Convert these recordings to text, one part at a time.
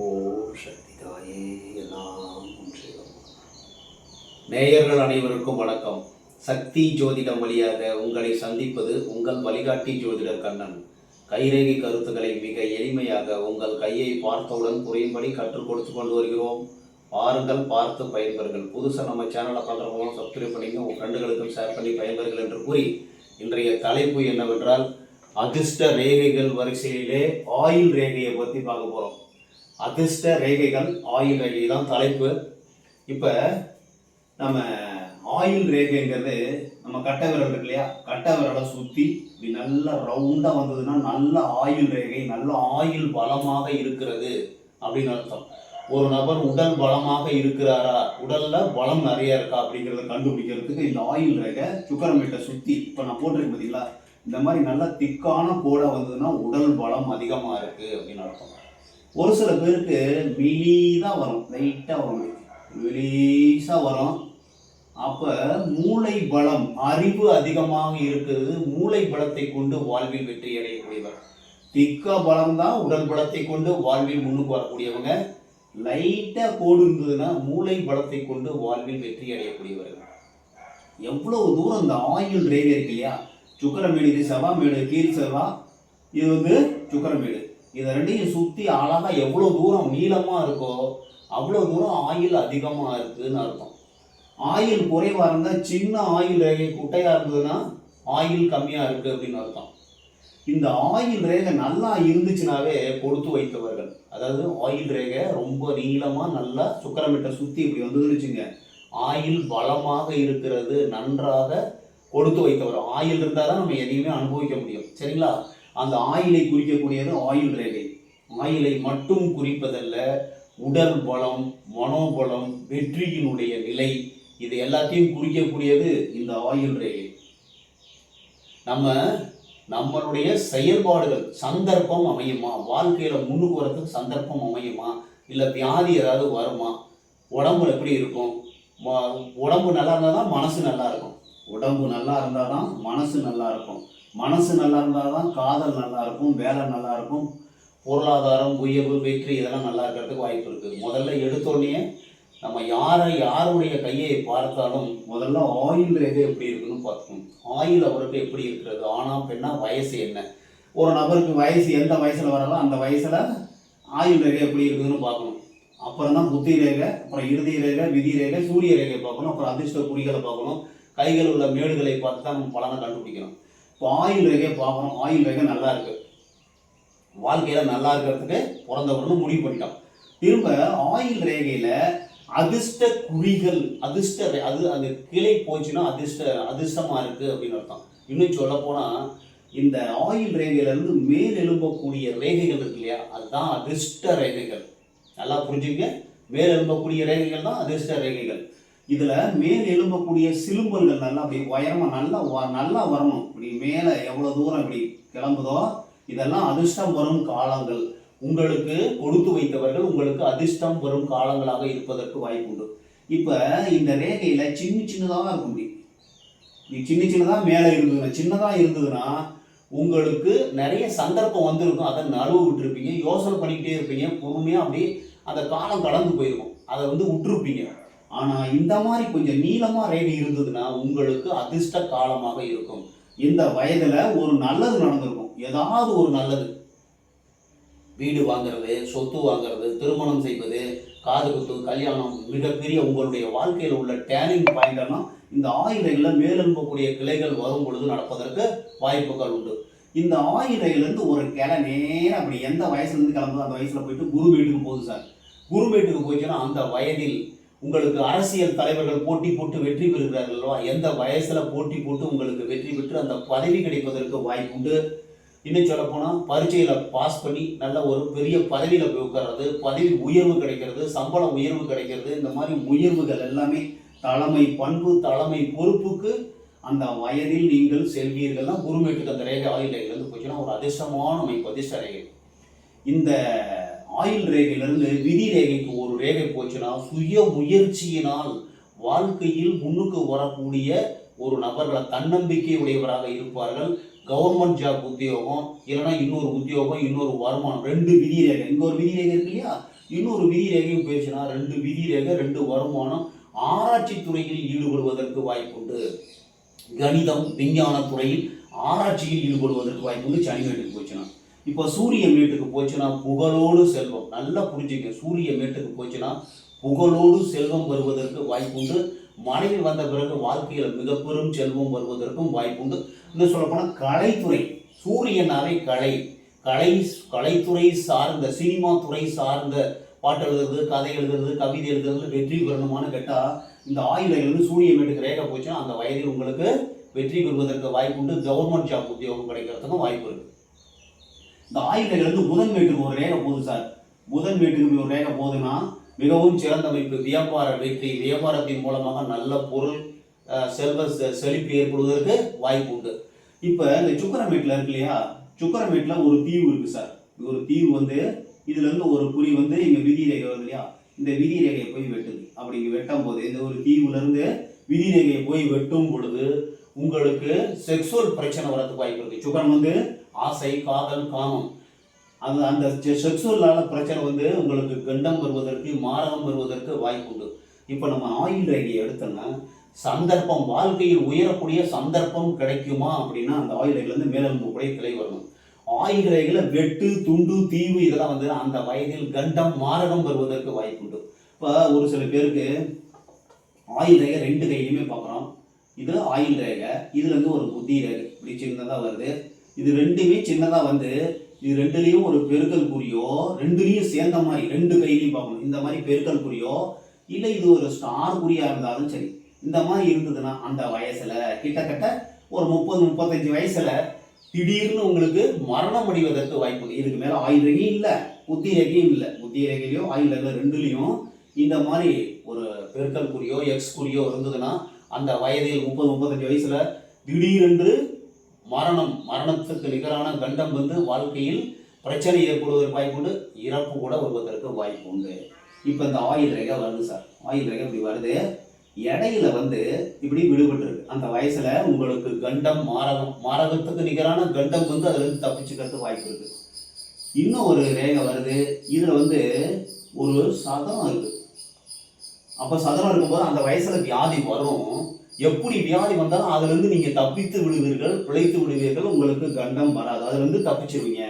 ஓம் சக்தி தாயே எல்லாம் ஒன்றிலும். நேயர்கள் அனைவருக்கும் வணக்கம். சக்தி ஜோதிடம் வழியாக உங்களை சந்திப்பது உங்கள் வழிகாட்டி ஜோதிடர் கண்ணன். கைரேகை கருத்துக்களை மிக எளிமையாக உங்கள் கையை பார்த்தவுடன் புரியும்படி கற்றுக் கொடுத்து கொண்டு வருகிறோம். பாருங்கள், பார்த்து பயன்பெறுங்கள். புதுசாக நம்ம சேனலை பார்க்குறவங்களும் சப்ஸ்கிரைப் பண்ணிங்க, உங்கள் ஃப்ரெண்டுகளுக்கும் ஷேர் பண்ணி பயன்பெறுங்கள் என்று கூறி இன்றைய தலைப்பு என்னவென்றால் அதிர்ஷ்ட ரேகைகள் வரிசையிலே ஆயுள் ரேகையை பற்றி பார்க்க போகிறோம். அதிர்ஷ்ட ரேகைகள் ஆயுள் ரேகை தான் தலைப்பு. இப்போ நம்ம ஆயுள் ரேகைங்கிறது நம்ம கட்டை விரல் இருக்கு இல்லையா, கட்டை விரலை சுற்றி இப்படி நல்லா ரவுண்டாக வந்ததுன்னா நல்ல ஆயுள் ரேகை, நல்ல ஆயுள் பலமாக இருக்கிறது அப்படின்னு அர்த்தம். ஒரு நபர் உடல் பலமாக இருக்கிறாரா, உடல்ல பலம் நிறைய இருக்கா அப்படிங்கிறத கண்டுபிடிக்கிறதுக்கு இந்த ஆயுள் ரேகை சுக்கரமேட்டை சுற்றி இப்போ நான் போட்டிருக்கேன் பார்த்தீங்களா, இந்த மாதிரி நல்ல திக்கான கோடை வந்ததுன்னா உடல் பலம் அதிகமாக இருக்கு அப்படின்னு அர்த்தம். ஒரு சில பேருக்கு வெளிதான் வரும், லைட்டாக வரும், வெளிசாக வரும். அப்போ மூளை பலம், அறிவு அதிகமாக இருக்குது, மூளை பலத்தை கொண்டு வாழ்வில் வெற்றி அடையக்கூடியவர். திக்க பலம் தான் உடல் பலத்தை கொண்டு வாழ்வில் முன்னுக்கு வரக்கூடியவங்க. லைட்டாக கோடு இருந்ததுன்னா மூளை பலத்தை கொண்டு வாழ்வில் வெற்றி அடையக்கூடியவர்கள். எவ்வளவு தூரம் இந்த ஆயுள் ரேகை இருக்கு இல்லையா, சுக்கரமேடு, இது செவ்வாமேடு, கீழ் செவ்வா, இது வந்து சுக்கரமேடு. இதை ரெண்டையும் சுற்றி அழகாக எவ்வளோ தூரம் நீளமாக இருக்கோ அவ்வளோ தூரம் ஆயுள் அதிகமாக இருக்குதுன்னு அர்த்தம். ஆயுள் குறைவாக இருந்தால், சின்ன ஆயுள் ரேகை குட்டையாக இருந்ததுன்னா ஆயுள் கம்மியாக இருக்குது அப்படின்னு அர்த்தம். இந்த ஆயுள் ரேகை நல்லா இருந்துச்சுனாவே கொடுத்து வைத்தவர்கள். அதாவது ஆயுள் ரேகை ரொம்ப நீளமாக நல்லா சுக்கரமேட்டை சுற்றி இப்படி வந்துன்னு வச்சுங்க, ஆயுள் பலமாக இருக்கிறது, நன்றாக கொடுத்து வைத்தவர். ஆயுள் இருந்தால் தான் நம்ம எதையுமே அனுபவிக்க முடியும், சரிங்களா? அந்த ஆயிலை குறிக்கக்கூடியது ஆயுள் ரேகை. ஆயிலை மட்டும் குறிப்பதல்ல, உடல் பலம், மனோபலம், வெற்றியினுடைய நிலை, இது எல்லாத்தையும் குறிக்கக்கூடியது இந்த ஆயுள் ரேகை. நம்மளுடைய செயல்பாடுகள் சந்தர்ப்பம் அமையுமா, வாழ்க்கையில முன்னுக்கு வரதுக்கு சந்தர்ப்பம் அமையுமா, இல்லை வியாதி ஏதாவது வருமா, உடம்பு எப்படி இருக்கும், உடம்பு நல்லா இருந்தால் தான் மனசு நல்லா இருக்கும், உடம்பு நல்லா இருந்தால் தான் மனசு நல்லா இருக்கும், மனசு நல்லா இருந்தால் தான் காதல் நல்லா இருக்கும், வேலை நல்லா இருக்கும், பொருளாதாரம், உயர்வு, வெற்றி இதெல்லாம் நல்லா இருக்கிறதுக்கு வாய்ப்பு இருக்குது. முதல்ல எடுத்தோடனே நம்ம யாருடைய கையை பார்த்தாலும் முதல்ல ஆயுள் ரேகை எப்படி இருக்குன்னு பார்க்கணும். ஆயுள் அவருக்கு எப்படி இருக்கிறது, ஆனா பெண்ணா, வயசு என்ன, ஒரு நபருக்கு வயசு எந்த வயசில் வரலோ அந்த வயசில் ஆயுள் ரேகை எப்படி இருக்குதுன்னு பார்க்கணும். அப்புறம் தான் புத்தி ரேகை, அப்புறம் இறுதி ரேகை, விதி ரேகை, சூரிய ரேகை பார்க்கணும், அப்புறம் அதிர்ஷ்ட குறிகளை பார்க்கணும், கைகள் உள்ள மேடுகளை பார்த்து தான் நம்ம பலனை கண்டுபிடிக்கணும். இப்போ ஆயுள் ரேகை பார்க்கணும். ஆயுள் ரேகை நல்லா இருக்கு, வாழ்க்கையில நல்லா இருக்கிறதுக்கு பிறந்தவர்னு முடிவு பண்ணிட்டோம். திரும்ப ஆயுள் ரேகையில அதிர்ஷ்ட குறிகள், அந்த கிளை போச்சுன்னா அதிர்ஷ்டமா இருக்கு அப்படின்னு அர்த்தம். இன்னும் சொல்ல போனா இந்த ஆயுள் ரேகையில இருந்து மேல் எழும்பக்கூடிய ரேகைகள் இருக்கு இல்லையா, அதுதான் அதிர்ஷ்ட ரேகைகள். நல்லா புரிஞ்சுங்க, மேல் எழும்பக்கூடிய ரேகைகள் தான் அதிர்ஷ்ட ரேகைகள். இதுல மேல் எழும்பக்கூடிய சிலும்பல்கள் நல்லா அப்படி உயரமா நல்லா வரணும். இப்படி மேல எவ்வளவு தூரம் இப்படி கிளம்புதோ இதெல்லாம் அதிர்ஷ்டம் வரும் காலங்கள். உங்களுக்கு கொடுத்து வைத்தவர்கள் உங்களுக்கு அதிர்ஷ்டம் வரும் காலங்களாக இருப்பதற்கு வாய்ப்பு உண்டு. இப்ப இந்த ரேகையில சின்னதாக இருக்கும், சின்னதா மேல இருந்ததுன்னா, சின்னதா இருந்ததுன்னா உங்களுக்கு நிறைய சந்தர்ப்பம் வந்திருக்கும், அதை நழுவு விட்டுருப்பீங்க, யோசனை பண்ணிக்கிட்டே இருப்பீங்க, பொறுமையா அப்படி அந்த காலம் கடந்து போயிருக்கும், அதை விட்டுருப்பீங்க. ஆனா இந்த மாதிரி கொஞ்சம் நீளமா ரேகை இருந்ததுன்னா உங்களுக்கு அதிர்ஷ்ட காலமாக இருக்கும். இந்த வயதுல ஒரு நல்லது நடந்திருக்கும், ஏதாவது ஒரு நல்லது, வீடு வாங்குறது, சொத்து வாங்குறது, திருமணம் செய்வது, காது குத்து, கல்யாணம், மிகப்பெரிய உங்களுடைய வாழ்க்கையில் உள்ள டேர்னிங் பாயிண்ட் எல்லாம் இந்த ஆயுளைகளில் மேலெழும்பக்கூடிய கிளைகள் வரும் பொழுது நடப்பதற்கு வாய்ப்புகள் உண்டு. இந்த ஆயுளையிலிருந்து ஒரு கிளை நேரம் அப்படி எந்த வயசுல இருந்து கிளம்புதோ அந்த வயசுல போயிட்டு குரு வீட்டுக்கு போகுது சார். குரு வீட்டுக்கு போயிடுச்சுன்னா அந்த வயதில் உங்களுக்கு அரசியல் தலைவர்கள் போட்டி போட்டு வெற்றி பெறுகிறார்களா, எந்த வயசுல போட்டி போட்டு உங்களுக்கு வெற்றி பெற்று அந்த பதவி கிடைப்பதற்கு வாய்ப்பு உண்டு. இன்னும் சொல்ல போனா பரீட்சையில பாஸ் பண்ணி நல்ல ஒரு பெரிய பதவியில போய் உட்கார்றது, பதவி உயர்வு கிடைக்கிறது, சம்பள உயர்வு கிடைக்கிறது, இந்த மாதிரி உயர்வுகள் எல்லாமே தலைமை பண்பு, தலைமை பொறுப்புக்கு அந்த வயதில் நீங்கள் செல்வீர்கள்னா குருமேட்டுக்கு அந்த ரேகை ஆயுள் ரேகையிலிருந்து போச்சுன்னா ஒரு அதிர்ஷ்டமான அமைப்பு, அதிர்ஷ்ட ரேகை. இந்த ஆயுள் ரேகையிலிருந்து விதி ரேகைக்கு ஒரு ரேகை போச்சுன்னா சுய முயற்சியினால் வாழ்க்கையில் முன்னுக்கு வரக்கூடிய ஒரு நபர்களை தன்னம்பிக்கை உடையவராக இருப்பார்கள். கவர்மெண்ட் ஜாப் உத்தியோகம், இல்லைன்னா இன்னொரு உத்தியோகம், இன்னொரு வருமானம், ரெண்டு விதி ரேகை. இங்கே ஒரு விதி ரேகை இருக்கு இல்லையா, இன்னொரு விதி ரேகையும் போயிடுச்சுன்னா 2 விதி ரேகை 2 வருமானம். ஆராய்ச்சி துறையில் ஈடுபடுவதற்கு வாய்ப்புண்டு. கணிதம் விஞ்ஞான துறையில் ஆராய்ச்சியில் ஈடுபடுவதற்கு வாய்ப்புண்டு சனி மேட்டுக்கு போச்சுன்னா. இப்போ சூரிய மேட்டுக்கு போச்சுன்னா புகழோடு செல்வம். நல்லா புரிஞ்சுக்க, சூரிய மேட்டுக்கு போச்சுன்னா புகழோடு செல்வம் வருவதற்கு வாய்ப்புண்டு. மனைவி வந்த பிறகு வாழ்க்கையில் மிக பெரும் செல்வம் வருவதற்கும் வாய்ப்புண்டு. இன்னும் சொல்லப்போனால் கலைத்துறை, சூரியனாவே கலைத்துறை சார்ந்த, சினிமா துறை சார்ந்த பாட்டு எழுதுறது, கதை எழுதுறது, கவிதை எழுதுறது வெற்றி பெறணுமான்னு கேட்டால் இந்த ஆயுளையிலிருந்து சூரிய மேட்டுக்கு ரேகை போச்சுன்னா அந்த வயதில் உங்களுக்கு வெற்றி பெறுவதற்கு வாய்ப்புண்டு. கவர்மெண்ட் ஜாப் உத்தியோகம் கிடைக்கிறதுக்கும் வாய்ப்பு இருக்குது. இந்த ஆயுளையிலிருந்து புதன் மேட்டுக்கு ஒரு ரேகை போகுது சார். புதன் மேட்டுக்கு ஒரு ரேகை போகுதுன்னா மிகவும் சிறந்த அமைப்பு. வியாபார வெற்றி, வியாபாரத்தின் மூலமாக நல்ல பொருள் செல்வ செழிப்பு ஏற்படுவதற்கு வாய்ப்பு உண்டு. இப்போ இந்த சுக்கரமேட்டில் இருக்கு இல்லையா, சுக்கரமேட்டில் ஒரு தீவு இருக்குது சார். ஒரு தீவு வந்து இதுலேருந்து ஒரு குறி வந்து இங்கே விதி ரேகை வருது இல்லையா, இந்த விதி ரேகையை போய் வெட்டுது. அப்படி இங்கே வெட்டும் போது இந்த ஒரு தீவுலேருந்து விதி ரேகையை போய் வெட்டும் பொழுது உங்களுக்கு செக்ஸுவல் பிரச்சனை வரதுக்கு வாய்ப்பு இருக்குது. சுக்கரன் வந்து ஆசை, காதல், காமம், அந்த செக்ஸுவலான பிரச்சனை வந்து உங்களுக்கு கண்டம் வருவதற்கு, மாரகம் வருவதற்கு வாய்ப்பு உண்டு. இப்போ நம்ம ஆயுள் ரேகையை எடுத்தோம்னா சந்தர்ப்பம், வாழ்க்கையில் உயரக்கூடிய சந்தர்ப்பம் கிடைக்குமா அப்படின்னா அந்த ஆயுள் ரேகையிலேருந்து மேலெழும்பக்கூடிய கிளை வரணும். ஆயுள் ரேகையில் வெட்டு, துண்டு, தீவு இதெல்லாம் வந்து அந்த வயதில் கண்டம், மாரகம் வருவதற்கு வாய்ப்பு உண்டு. இப்போ ஒரு சில பேருக்கு ஆயுள் ரேகை 2 கையிலையுமே பார்க்குறோம். இது ஆயுள் ரேகை, இதுலேருந்து ஒரு புத்தி ரேகை இப்படி சின்னதாக வருது. இது ரெண்டுமே சின்னதாக வந்து இது 2லையும் ஒரு பெருக்கல் குறியோ, 2லையும் சேர்ந்த மாதிரி 2 கையிலையும் பார்க்கணும். இந்த மாதிரி பெருக்கல் குறியோ இல்லை இது ஒரு ஸ்டார் குறியா இருந்தாலும் சரி, இந்த மாதிரி இருந்ததுன்னா அந்த வயசுல கிட்டத்தட்ட ஒரு 30-35 வயசுல திடீர்னு உங்களுக்கு மரணம் அடைவதற்கு வாய்ப்பு. இதுக்கு மேல ஆயுள் ரேகையும் இல்லை, புத்தி ரேகையும் இல்லை. புத்தி ரேகையிலையும் ஆயுள் ரேகை 2லையும் இந்த மாதிரி ஒரு பெருக்கல் குறியோ எக்ஸ் குறியோ இருந்ததுன்னா அந்த வயதில் 30-35 வயசுல திடீரென்று மரணத்துக்கு நிகரான கண்டம் வந்து வாழ்க்கையில் பிரச்சனை ஏற்படுவதற்கு வாய்ப்பு உண்டு. இறப்பு கூட வருவதற்கு வாய்ப்பு உண்டு. இப்போ இந்த ஆயுள் ரேகை வருது சார். ஆயுள் ரேகை இப்படி வருது, இடையில வந்து இப்படி விடுபட்டுருக்கு. அந்த வயசுல உங்களுக்கு கண்டம், மாரகத்துக்கு நிகரான கண்டம் வந்து அதுல இருந்து தப்பிச்சுக்கிறதுக்கு வாய்ப்பு இருக்கு. இன்னும் ஒரு ரேகை வருது, இதுல வந்து ஒரு சதம் இருக்கு. அப்ப சதம் இருக்கும்போது அந்த வயசுல வியாதி வரும். எப்படி வியாதி வந்தாலும் அதுல இருந்து நீங்க தப்பித்து விடுவீர்கள், பிழைத்து விடுவீர்கள். உங்களுக்கு கண்டம் வராது, அதுல இருந்து தப்பிச்சிருவீங்க.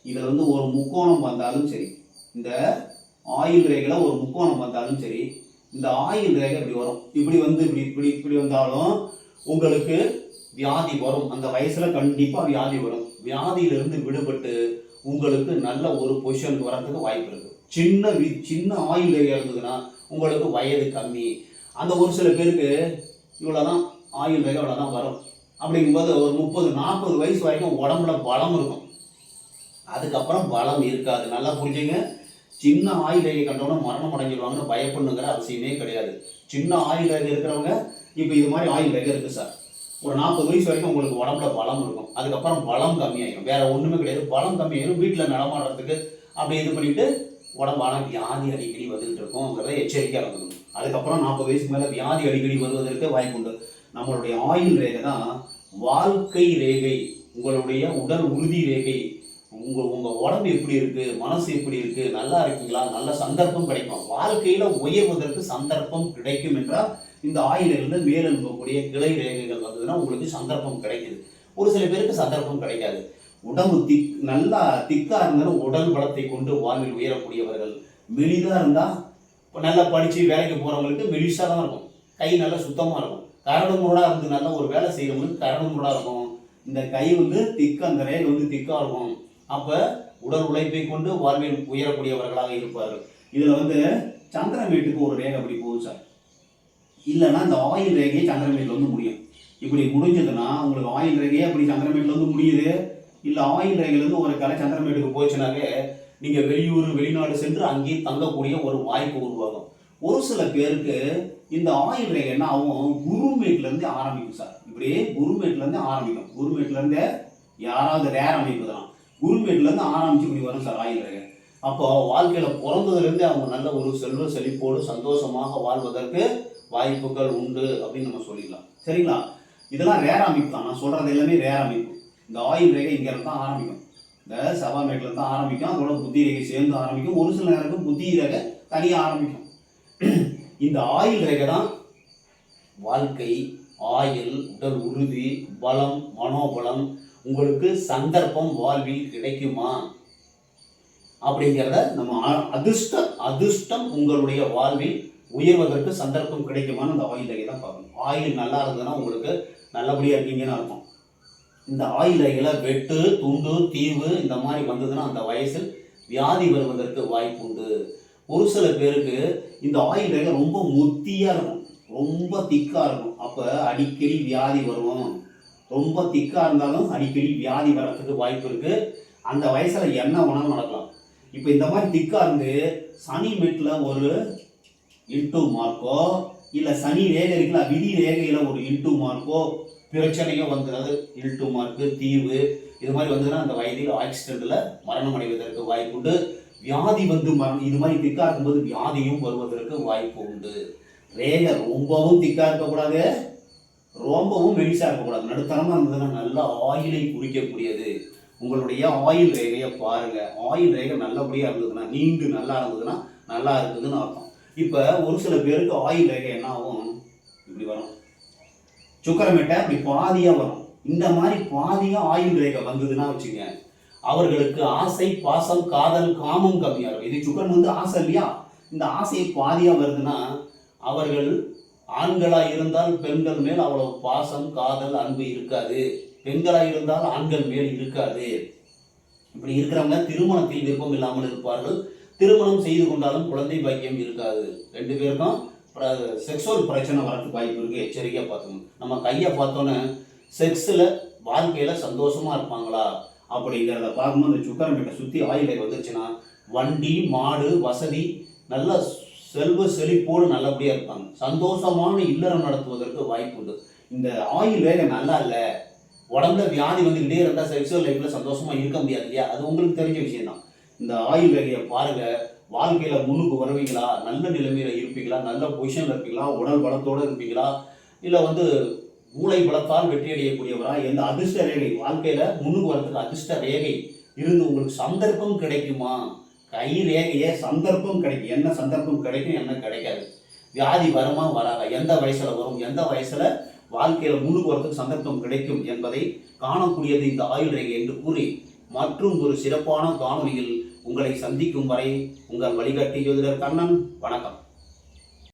இதுல வந்து ஒரு முக்கோணம் வந்தாலும் சரி, இந்த ஆயுள் ரேகையில ஒரு முக்கோணம் வந்தாலும் சரி, இந்த ஆயுள் ரேகை இப்படி வரும். இப்படி வந்து இப்படி வந்தாலும் உங்களுக்கு வியாதி வரும். அந்த வயசுல கண்டிப்பா வியாதி வரும். வியாதியிலிருந்து விடுபட்டு உங்களுக்கு நல்ல ஒரு பொசிஷனுக்கு வரதுக்கு வாய்ப்பு இருக்கு. சின்ன ஆயுள் ரேகை இருந்ததுன்னா உங்களுக்கு வயது கம்மி. அந்த ஒரு சில பேருக்கு இவ்வளோதான் ஆயுள் ரேகை, இவ்வளோதான் வரும். அப்படிங்கும்போது ஒரு 30-40 வயசு வரைக்கும் உடம்புல பலம் இருக்கும். அதுக்கப்புறம் பலம் இருக்காது. நல்லா புரிஞ்சுங்க. சின்ன ஆயுள் ரேகை கண்டவன மரணம் அடைஞ்சிடுவாங்கன்னு பயப்படணுங்கிற அவசியமே கிடையாது. சின்ன ஆயுள் ரேகை இருக்கிறவங்க இப்போ இது மாதிரி ஆயுள் ரேகை இருக்குது சார், ஒரு 40 வயசு வரைக்கும் உங்களுக்கு உடம்புல பலம் இருக்கும். அதுக்கப்புறம் பலம் கம்மியாயிடும். வேற ஒன்றுமே கிடையாது, பலம் கம்மியாயிடும். வீட்டில் நடமாடுறதுக்கு அப்படி இது பண்ணிட்டு உடம்பான வியாதி அடிக்கடி வந்துட்டு இருக்கும்ங்கிறத எச்சரிக்கையாக இருக்கணும். அதுக்கப்புறம் 40 வயசுக்கு மேலே வியாதி அடிக்கடி வருவதற்கு வாய்ப்பு உண்டு. நம்மளுடைய ஆயுள் ரேகை தான் வாழ்க்கை ரேகை, உங்களுடைய உடல் உறுதி ரேகை. உங்கள் உடம்பு எப்படி இருக்குது, மனசு எப்படி இருக்குது, நல்லா இருக்கீங்களா, நல்ல சந்தர்ப்பம் கிடைக்கும். வாழ்க்கையில் உயர்வதற்கு சந்தர்ப்பம் கிடைக்கும் என்றால் இந்த ஆயுளிலிருந்து மேலெழும்பக்கூடிய கிளை ரேகைகள் வந்ததுன்னா உங்களுக்கு சந்தர்ப்பம் கிடைக்குது. ஒரு சில பேருக்கு சந்தர்ப்பம் கிடைக்காது. உடம்பு நல்லா திக்காக இருந்தாலும் உடல் பலத்தை கொண்டு வாழ்வில் உயரக்கூடியவர்கள். மெலிதாக இருந்தால் இப்போ நல்லா படித்து வேலைக்கு போகிறவங்களுக்கு மெலிசாக தான் இருக்கும். கை நல்லா சுத்தமாக இருக்கும். கரடு முரடாக இருந்து நல்லா ஒரு வேலை செய்கிறவங்களுக்கு கரடு முரடாக இருக்கும். இந்த கை வந்து அந்த ரேகை வந்து திக்காக இருக்கும். அப்போ உடல் உழைப்பை கொண்டு வாழ்வில் உயரக்கூடியவர்களாக இருப்பார்கள். இதில் வந்து சந்திரமேட்டுக்கு ஒரு ரேகை அப்படி போகுது சார். இல்லைன்னா இந்த ஆயுள் ரேகையை சந்திரமேட்டில் வந்து முடியும். இப்படி முடிஞ்சதுன்னா உங்களுக்கு ஆயுள் ரேகையே அப்படி சந்திரமேட்டில் வந்து முடியுது. இல்லை ஆயுள் ரேகையிலேருந்து ஒரு கலை சந்திரமேட்டுக்கு போச்சுனாவே நீங்கள் வெளியூர் வெளிநாடு சென்று அங்கேயே தங்கக்கூடிய ஒரு வாய்ப்பு உருவாகும். ஒரு சில பேருக்கு இந்த ஆயுள் ரேகை என்ன ஆகும், குருமேட்லேருந்து ஆரம்பிக்கும் சார். இப்படியே குருமேட்லேருந்து ஆரம்பிக்கும். குருமேட்லேருந்து யாராவது ரேர் அமைப்பு தான், குருமேட்லேருந்து ஆரம்பிச்சு இப்படி வரும் சார் ஆயுள் ரேகை. அப்போ வாழ்க்கையில் பிறந்ததுலேருந்து அவங்க நல்ல ஒரு செல்வ செழிப்போடு சந்தோஷமாக வாழ்வதற்கு வாய்ப்புகள் உண்டு அப்படின்னு நம்ம சொல்லிடலாம். சரிங்களா? இதெல்லாம் ரேர் அமைப்பு தான். நான் சொல்கிறது எல்லாமே ரேர் அமைப்பு. இந்த ஆயுள் ரேகை இங்கே தான் ஆரம்பிக்கும். இந்த செவ்வாய்மேட்டில் இருந்து ஆரம்பிக்கும், அதோட புத்தி ரேகை சேர்ந்து ஆரம்பிக்கும். ஒரு சில நேரம் புத்தி ரேகை தனியாக ஆரம்பிக்கும். இந்த ஆயுள் ரேகை தான் வாழ்க்கை, ஆயுள், உடல் உறுதி, பலம், மனோபலம், உங்களுக்கு சந்தர்ப்பம் வாழ்வில் கிடைக்குமா அப்படிங்கிறத நம்ம அதிர்ஷ்டம் உங்களுடைய வாழ்வில் உயர்வதற்கு சந்தர்ப்பம் கிடைக்குமான்னு அந்த ஆயுள் ரேகை தான் பார்க்கணும். ஆயுள் நல்லா இருந்ததுன்னா உங்களுக்கு நல்லபடியாக இருக்கீங்கன்னு அர்த்தம். இந்த ஆயுள் ரேகையில வெட்டு, துண்டு, தீவு இந்த மாதிரி வந்ததுன்னா அந்த வயசில் வியாதி வருவதற்கு வாய்ப்பு உண்டு. ஒரு சில பேருக்கு இந்த ஆயுள் ரேகை ரொம்ப முத்தியாக இருக்கும், ரொம்ப திக்காக இருக்கும். அப்போ அடிக்கடி வியாதி வரும். ரொம்ப திக்காக இருந்தாலும் அடிக்கடி வியாதி வர்றதுக்கு வாய்ப்பு இருக்குது. அந்த வயசில் என்ன வேணாலும் நடக்கலாம். இப்போ இந்த மாதிரி திக்காக இருந்து சனி மெட்டில் ஒரு இன்டூ மார்க்கோ, இல்லை சனி ரேகை இருக்குல்ல விதி ரேகையில் ஒரு இன்டூ மார்க்கோ பிரச்சனையோ வந்துடுறது, இன்டூ மார்க்கு, தீவு இது மாதிரி வந்ததுன்னா அந்த வயதில் ஆக்சிடென்ட்டில் மரணம் அடைவதற்கு வாய்ப்பு உண்டு. வியாதி வந்து இது மாதிரி திக்காக இருக்கும்போது வியாதியும் வருவதற்கு வாய்ப்பு உண்டு. ரேகை ரொம்பவும் திக்காக இருக்கக்கூடாது, ரொம்பவும் மெலிசாக இருக்கக்கூடாது, நடுத்தரமாக இருந்ததுன்னா நல்ல ஆயிலை குறிக்கக்கூடியது. உங்களுடைய ஆயில் ரேகையை பாருங்க. ஆயில் ரேகை நல்லபடியாக இருந்ததுன்னா, நீண்டு நல்லா இருந்ததுன்னா நல்லா இருக்குதுன்னு அர்த்தம். இப்போ ஒரு சில பேருக்கு ஆயில் ரேகை என்ன ஆகும், இப்படி வரும், சுக்கரமேட்டை இப்படி பாதியாக வரும். இந்த மாதிரி பாதியாக ஆயில் ரேகை வந்ததுன்னா வச்சுங்க, அவர்களுக்கு ஆசை, பாசம், காதல், காமம் கம்மியாக இருக்கும். இது சுக்கரன் வந்து ஆசை இல்லையா, இந்த ஆசை பாதியாக வருதுன்னா அவர்கள் ஆண்களாக இருந்தால் பெண்கள் மேல் அவ்வளவு பாசம், காதல், அன்பு இருக்காது. பெண்களாக இருந்தால் ஆண்கள் மேல் இருக்காது. இப்படி இருக்கிறவங்க திருமணத்தில் விருப்பம் இல்லாமல் இருப்பார்கள். திருமணம் செய்து கொண்டாலும் குழந்தை பாக்கியம் இருக்காது. ரெண்டு பேருக்கும் செக்ஸுவல் பிரச்சனை வரதுக்கு வாய்ப்பு இருக்குது. எச்சரிக்கையாக பார்த்துக்கணும். நம்ம கையை பார்த்தோன்னே செக்ஸில் வாழ்க்கையில் சந்தோஷமாக இருப்பாங்களா அப்படிங்கிறத பார்க்கும்போது இந்த சுக்கரமேட்டை சுற்றி ஆயிலை வந்துருச்சுன்னா வண்டி, மாடு, வசதி, நல்ல செல்வ செழிப்போடு நல்லபடியாக இருப்பாங்க. சந்தோஷமான இல்லறம் நடத்துவதற்கு வாய்ப்பு உண்டு. இந்த ஆயில் ரேகை நல்லா இல்லை, உடம்புல வியாதி வந்துக்கிட்டே இருந்தால் செக்ஸுவல் லைஃப்பில் சந்தோஷமாக இருக்க முடியாது இல்லையா, அது உங்களுக்கு தெரிஞ்ச விஷயம் தான். இந்த ஆயில் ரேகையை பாருங்கள். வாழ்க்கையில் முன்னுக்கு வருவீங்களா, நல்ல நிலைமையில் இருப்பீங்களா, நல்ல பொசிஷனில் இருப்பீங்களா, உடல் பலத்தோடு இருப்பீங்களா, இல்லை வந்து மூளை பலத்தால் வெற்றி அடையக்கூடியவரா, எந்த அதிர்ஷ்ட ரேகை வாழ்க்கையில் முன்னுக்கு வரதுக்கு அதிர்ஷ்ட ரேகை இருந்து உங்களுக்கு சந்தர்ப்பம் கிடைக்குமா, கை ரேகையே சந்தர்ப்பம் கிடைக்கும், என்ன சந்தர்ப்பம் கிடைக்கும், என்ன கிடைக்காது, வியாதி வருமா வராதா, எந்த வயசில் வரும், எந்த வயசில் வாழ்க்கையில் முன்னுக்கு வரதுக்கு சந்தர்ப்பம் கிடைக்கும் என்பதை காணக்கூடியது இந்த ஆயுள் ரேகை என்று கூறி மற்றும் ஒரு சிறப்பான காணொலியில் உங்களை சந்திக்கும் வரை உங்கள் வழிகாட்டி ஜோதிடர் கண்ணன். வணக்கம்.